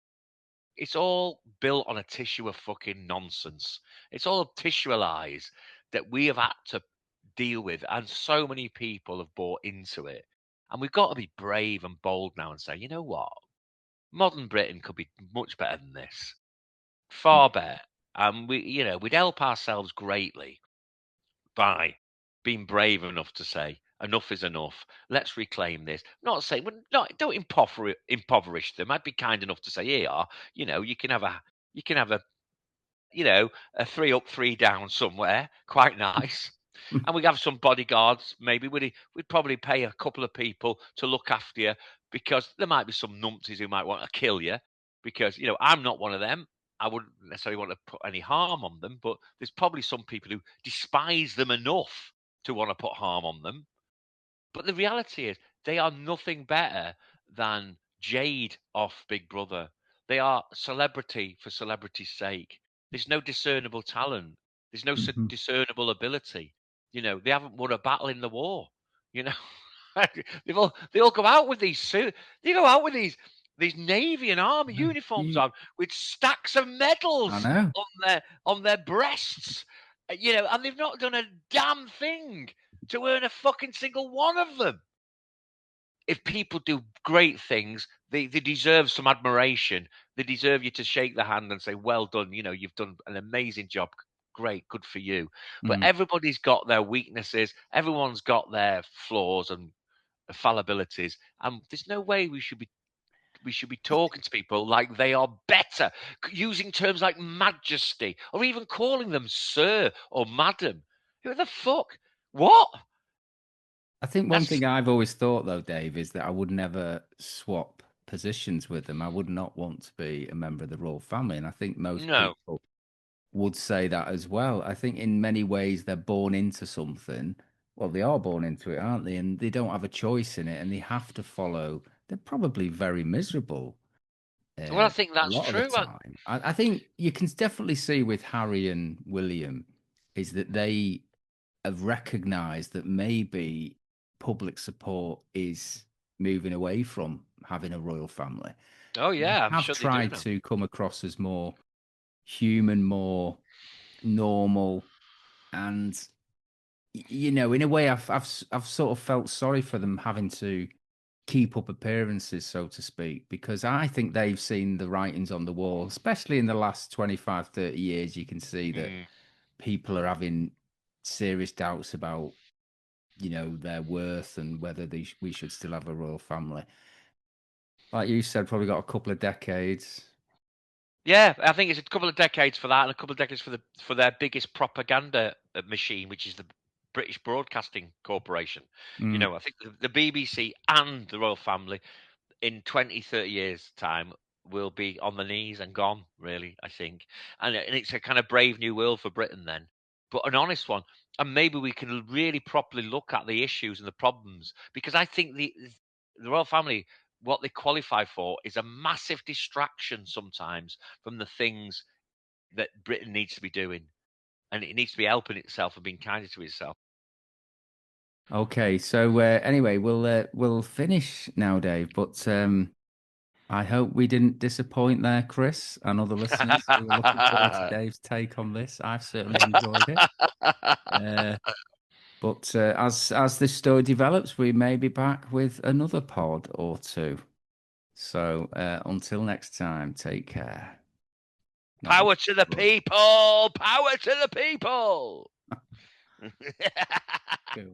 It's all built on a tissue of fucking nonsense. It's all tissue lies that we have had to deal with, and so many people have bought into it. And we've got to be brave and bold now and say, you know what? Modern Britain could be much better than this, Mm. far better. And we'd help ourselves greatly by being brave enough to say enough is enough. Let's reclaim this. Not saying don't impoverish them. I'd be kind enough to say, here, you can have a 3 up, 3 down somewhere. Quite nice. And we have some bodyguards. Maybe we'd probably pay a couple of people to look after you, because there might be some numpties who might want to kill you. Because I'm not one of them. I wouldn't necessarily want to put any harm on them, but there's probably some people who despise them enough to want to put harm on them. But the reality is, they are nothing better than Jade off Big Brother. They are celebrity for celebrity's sake. There's no discernible talent. There's no Mhm. discernible ability. They haven't won a battle in the war. You know, they all go out with these suits. They go out with these navy and army No, uniforms on, with stacks of I medals know. on their breasts. And they've not done a damn thing to earn a fucking single one of them. If people do great things, they deserve some admiration. They deserve you to shake the hand and say, well done, you've done an amazing job. Great, good for you. But Mm. everybody's got their weaknesses, everyone's got their flaws and fallibilities. And there's no way we should be talking to people like they are better, using terms like majesty, or even calling them sir or madam. Who the fuck? What? I think one That's thing I've always thought, though, Dave, is that I would never swap positions with them. I would not want to be a member of the royal family. And I think most no. people would say that as well. I think in many ways they're born into something. Well, they are born into it, aren't they? And they don't have a choice in it, and they have to follow. They're probably very miserable Well, I a think that's lot of the true. time. I think you can definitely see with Harry and William is that they have recognised that maybe public support is moving away from having a royal family. Oh They yeah, I'm have sure they do tried now. to come across as more human, more normal, and in a way, I've sort of felt sorry for them having to keep up appearances, so to speak, because I think they've seen the writings on the wall, especially in the last 25, 30 years. You can see that Mm. people are having serious doubts about, their worth and whether we should still have a royal family. Like you said, probably got a couple of decades. Yeah, I think it's a couple of decades for that, and a couple of decades for their biggest propaganda machine, which is the British Broadcasting Corporation. Mm. I think the BBC and the royal family in 20, 30 years' time will be on the knees and gone, really, I think. And it's a kind of brave new world for Britain then, but an honest one. And maybe we can really properly look at the issues and the problems, because I think the royal family, what they qualify for, is a massive distraction sometimes from the things that Britain needs to be doing. And it needs to be helping itself and being kinder to itself. Okay, so anyway, we'll finish now, Dave. But I hope we didn't disappoint there, Chris, and other listeners who are looking forward to Dave's take on this. I've certainly enjoyed it. Uh, but as this story develops, we may be back with another pod or two. So until next time, take care. Not Power to the brother. people! Power to the people! Cool.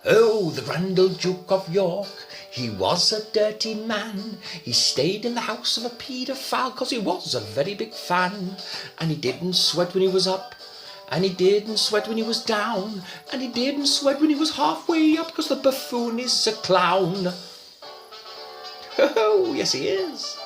Oh, the grand old Duke of York, he was a dirty man. He stayed in the house of a paedophile 'cause he was a very big fan. And he didn't sweat when he was up, and he didn't sweat when he was down, and he didn't sweat when he was halfway up 'cause the buffoon is a clown. Oh, yes he is.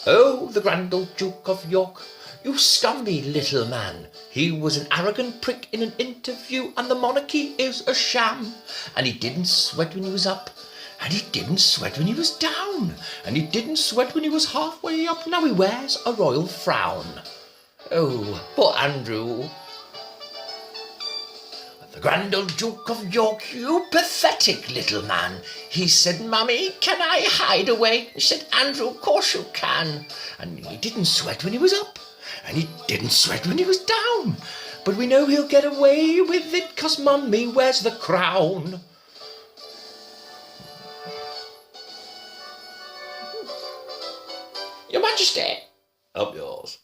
Oh, the grand old Duke of York, you scummy little man. He was an arrogant prick in an interview, and the monarchy is a sham. And he didn't sweat when he was up, and he didn't sweat when he was down, and he didn't sweat when he was halfway up. Now he wears a royal frown. Oh, poor Andrew. The grand old Duke of York, you pathetic little man. He said, Mummy, can I hide away? She said, Andrew, of course you can. And he didn't sweat when he was up, and he didn't sweat when he was down. But we know he'll get away with it 'cause Mummy wears the crown. Your Majesty, up yours.